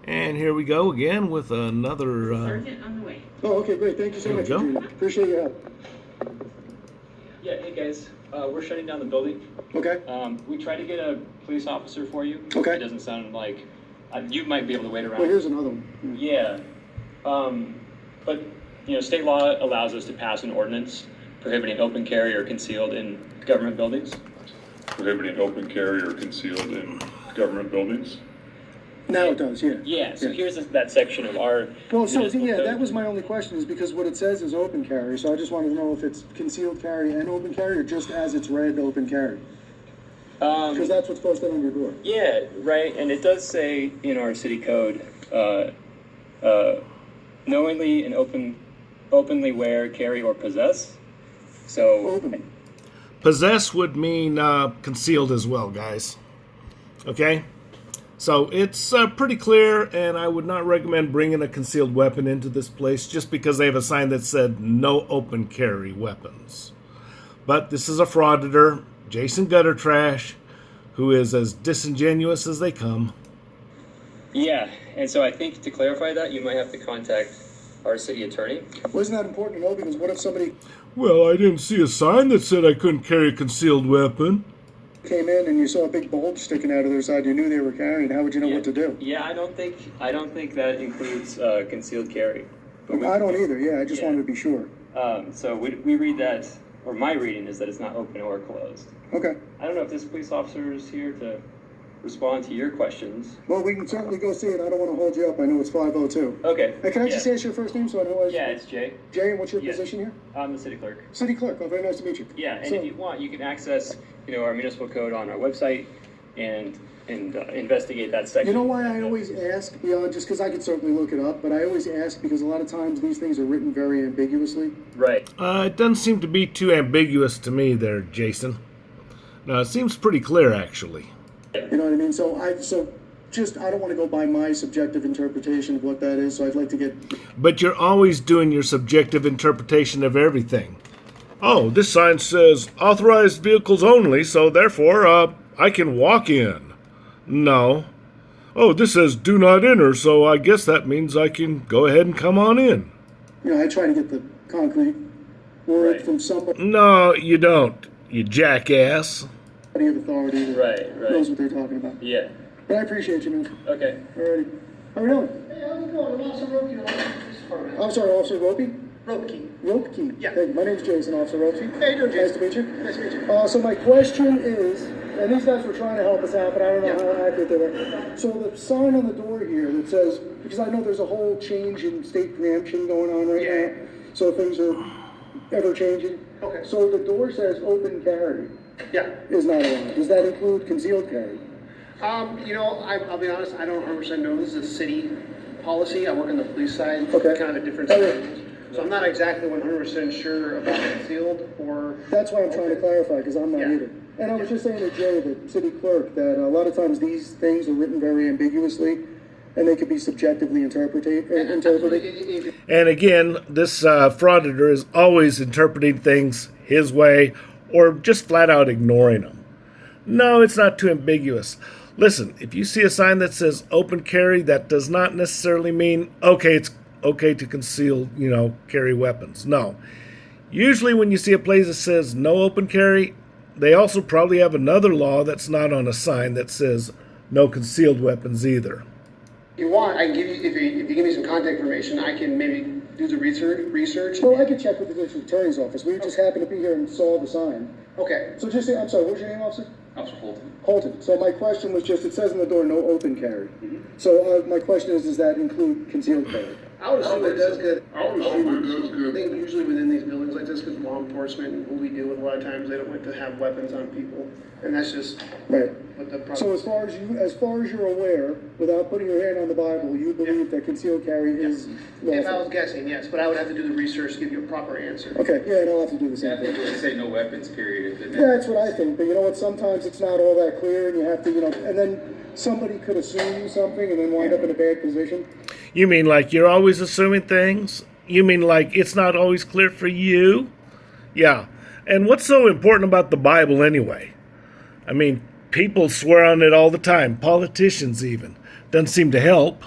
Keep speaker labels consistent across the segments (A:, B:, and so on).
A: And here we go again with another.
B: Sergeant on the way.
C: Oh, okay, great. Thank you so much,
A: There we
C: Adrian. Appreciate your help.
D: Yeah, hey guys, we're shutting down the building.
C: Okay.
D: We tried to get a police officer for you.
C: Okay.
D: It doesn't sound like, you might be able to wait around.
C: Well, here's another one.
D: Yeah. But, state law allows us to pass an ordinance prohibiting open carry or concealed in government buildings.
E: Prohibiting open carry or concealed in government buildings.
C: Now it does, yeah.
D: Yeah, so
C: Yeah.
D: here's that section of our.
C: Well, so,
D: municipal
C: yeah,
D: code.
C: that was my only question, is because what it says is open carry, so I just wanted to know if it's concealed carry and open carry, or just as it's read, open carry? Because that's what's posted on your door.
D: Yeah, right, and it does say in our city code, knowingly and openly wear, carry, or possess. So,
C: Open.
A: Possess would mean concealed as well, guys. Okay? So it's pretty clear, and I would not recommend bringing a concealed weapon into this place just because they have a sign that said no open carry weapons. But this is a frauditor, Jason Gutter Trash, who is as disingenuous as they come.
D: yeah, and so I think to clarify that, you might have to contact our city attorney.
C: Well, isn't that important to know? Because what if somebody
A: Well, I didn't see a sign that said I couldn't carry a concealed weapon.
C: came in and you saw a big bulge sticking out of their side, you knew they were carrying, how would you know what to do?
D: Yeah, I don't think that includes concealed carry.
C: I don't either, yeah, I just
D: Yeah.
C: wanted to be sure.
D: So we read that, or my reading is that it's not open or closed.
C: Okay,
D: I don't know if this police officer is here to respond to your questions.
C: well, we can certainly go see it, I don't want to hold you up, I know it's 5:02.
D: Okay.
C: Hey, can I just
D: yeah.
C: ask your first name so I know?
D: Yeah, it's Jay.
C: Jay, and what's your
D: Yeah.
C: position here?
D: I'm the city clerk.
C: City clerk, oh, very nice to meet you.
D: Yeah, and
C: So-
D: if you want, you can access, our municipal code on our website and investigate that section.
C: You know why I always ask, beyond, just because I could certainly look it up, but I always ask because a lot of times these things are written very ambiguously.
D: Right.
A: It doesn't seem to be too ambiguous to me there, Jason. No, it seems pretty clear, actually.
C: You know what I mean? So I don't want to go by my subjective interpretation of what that is, so I'd like to get,
A: But you're always doing your subjective interpretation of everything. Oh, this sign says authorized vehicles only, so therefore, I can walk in. No. Oh, this says do not enter, so I guess that means I can go ahead and come on in.
C: I try to get the concrete word
D: Right.
C: from somebody
A: No, you don't, you jackass.
C: of authority that
D: Right.
C: knows what they're talking about.
D: Yeah.
C: But I appreciate you, man.
D: Okay.
C: Alrighty. How are you doing?
F: Hey, how's it going? I'm Officer Roki, the police department.
C: I'm sorry, Officer Ropey?
F: Roki.
C: Ropke.
F: Yeah.
C: Hey, my name's Jason, Officer Ropke.
F: How you doing,
C: Nice
F: Jason?
C: to meet you.
F: Nice to meet you.
C: So my question is, and these guys were trying to help us out, but I don't know
F: Yeah.
C: how accurate they were. So the sign on the door here that says, because I know there's a whole change in state preemption going on right
F: Yeah.
C: now, so things are ever changing.
F: Okay.
C: So the door says open carry
F: Yeah.
C: is not allowed. Does that include concealed carry?
F: I'll be honest, I don't 100% know. This is a city policy. I work on the police side.
C: Okay.
F: Kind of a different
C: Oh, yeah.
F: side. So I'm not exactly 100% sure about concealed or.
C: That's why I'm trying to clarify, because I'm not
F: Yeah.
C: either. And I was just saying to Jay, the city clerk, that a lot of times these things are written very ambiguously, and they could be subjectively interpreted.
A: And again, this frauditor is always interpreting things his way or just flat out ignoring them. No, it's not too ambiguous. Listen, if you see a sign that says open carry, that does not necessarily mean, okay, it's okay to conceal, carry weapons. No. Usually when you see a place that says no open carry, they also probably have another law that's not on a sign that says no concealed weapons either.
F: If you want, I can give you, if you give me some contact information, I can maybe do the research.
C: Well, I could check with the district attorney's office. We just happened to be here and saw the sign.
F: Okay.
C: So just say, I'm sorry, what's your name, officer?
D: Officer Holton.
C: Holton. So my question was just, it says on the door, no open carry. So my question is, does that include concealed carry?
F: I would assume it does good.
E: I would assume it does
F: I
E: good.
F: think usually within these buildings like this, because law enforcement and who we deal with, a lot of times they don't like to have weapons on people, and that's just
C: Right.
F: what the problem.
C: So as far as you're aware, without putting your hand on the Bible, you believe that concealed carry is
F: If I was
C: lawful?
F: guessing, yes, but I would have to do the research to give you a proper answer.
C: Okay, yeah, and I'll have to do the same
G: I think
C: thing.
G: it would say no weapons, period.
C: Yeah, that's what I think, but you know what, sometimes it's not all that clear, and you have to, and then somebody could assume something and then wind up in a bad position.
A: You mean like you're always assuming things? You mean like it's not always clear for you? Yeah. And what's so important about the Bible anyway? I mean, people swear on it all the time, politicians even. Doesn't seem to help.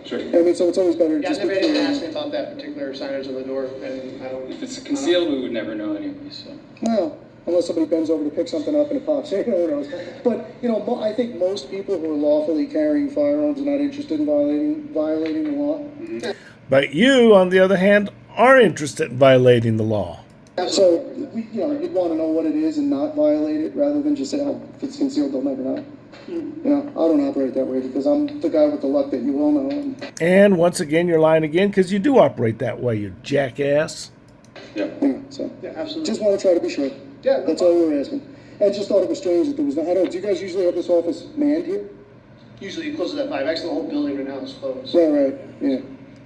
E: Sure.
C: I mean, so it's always better to
F: Yeah,
C: just.
F: they didn't ask me about that particular signage on the door, and I don't.
B: If it's concealed, we would never know anyway, so.
C: Well, unless somebody bends over to pick something up and it pops, who knows? But, you know, I think most people who are lawfully carrying firearms are not interested in violating the law.
A: But you, on the other hand, are interested in violating the law.
C: So, you know, you'd want to know what it is and not violate it rather than just say, oh, if it's concealed, they'll never know. You know, I don't operate that way because I'm the guy with the luck that you will know.
A: And once again, you're lying again because you do operate that way, you jackass.
E: Yeah.
C: So,
F: Yeah, absolutely.
C: just want to try to be sure.
F: Yeah,
C: That's all we're asking. I just thought it was strange that there was no, I don't, do you guys usually have this office manned here?
F: Usually it closes at 5. Actually, the whole building right now is closed.
C: Right, yeah.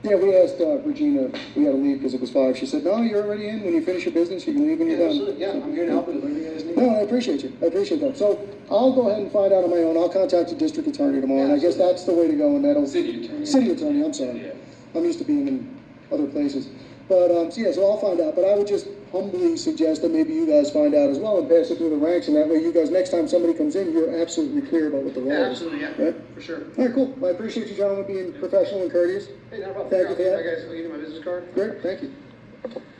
C: Yeah, we asked Regina, we had to leave because it was 5. She said, no, you're already in. When you finish your business, you can leave when you're
F: Yeah,
C: done.
F: absolutely. Yeah, I'm here to help with whatever you guys need.
C: No, I appreciate you. I appreciate that. So I'll go ahead and find out on my own. I'll contact the district attorney tomorrow, and I guess that's the way to go, and that'll...
B: City attorney.
C: City attorney, I'm sorry.
B: Yeah.
C: I'm used to being in other places. But, so I'll find out. But I would just humbly suggest that maybe you guys find out as well and pass it through the ranks, and that way you guys, next time somebody comes in, you're absolutely clear about what the law
F: Yeah,
C: is.
F: absolutely, yeah,
C: Right?
F: for sure.
C: All right, cool. Well, I appreciate you gentlemen being professional and courteous.
F: Hey, no problem.
C: Thank you for that.
F: I'll give you my business card.
C: Great, thank you.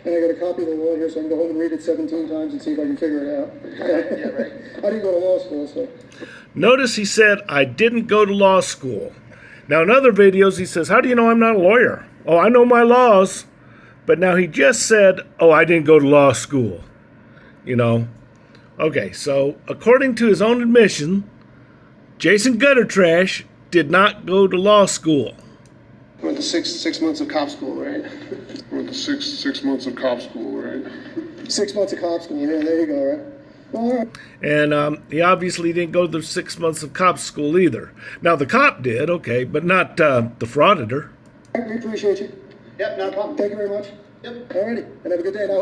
C: And I got a copy of the law here, so I can go home and read it 17 times and see if I can figure it out.
F: Yeah, right.
C: I didn't go to law school, so.
A: Notice he said, I didn't go to law school. Now, in other videos, he says, how do you know I'm not a lawyer? Oh, I know my laws. But now he just said, oh, I didn't go to law school. You know? Okay, so according to his own admission, Jason Gutter Trash did not go to law school.
F: Went to six months of cop school, right?
E: Went to six months of cop school, right?
C: 6 months of cop school, yeah, there you go, right? Well, all right.
A: And he obviously didn't go to the 6 months of cop school either. Now, the cop did, okay, but not the frauditor.
C: We appreciate you.
F: Yep, not a problem.
C: Thank you very much.
F: Yep.
C: Alrighty, and have a good day. And I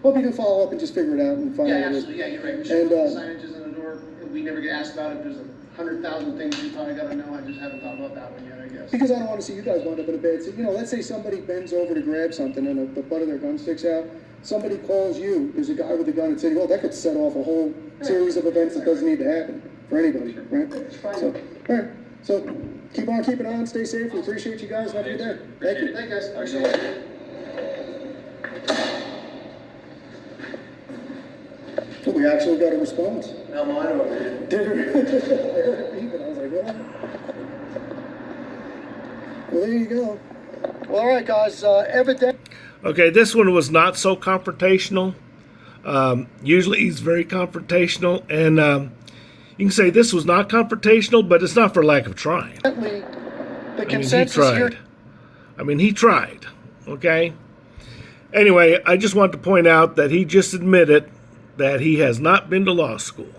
C: hope you do follow up and just figure it out and find
F: Yeah,
C: out what it is.
F: absolutely, yeah, you're right. We should
C: And,
F: put the signages on the door. We never get asked about it. There's 100,000 things you probably gotta know. I just haven't thought about that one yet, I guess.
C: Because I don't want to see you guys wind up in a bad situation. You know, let's say somebody bends over to grab something and the butt of their gun sticks out. Somebody calls you, there's a guy with a gun at City Hall. That could set off a whole series of events that doesn't need to happen for anybody, right? So, all right. So, keep on keeping on. Stay safe. We appreciate you guys. Have a good day. Thank you.
F: Thank you, guys. Appreciate it.
C: We actually got a response.
F: No, mine over here.
C: Did we? I heard it beep and I was like, what? Well, there you go. Well, all right, guys. Evidently.
A: Okay, this one was not so confrontational. Usually he's very confrontational, and you can say this was not confrontational, but it's not for lack of trying.
C: The
A: I mean, he
C: consensus
A: tried.
C: here.
A: He tried, okay? Anyway, I just want to point out that he just admitted that he has not been to law school.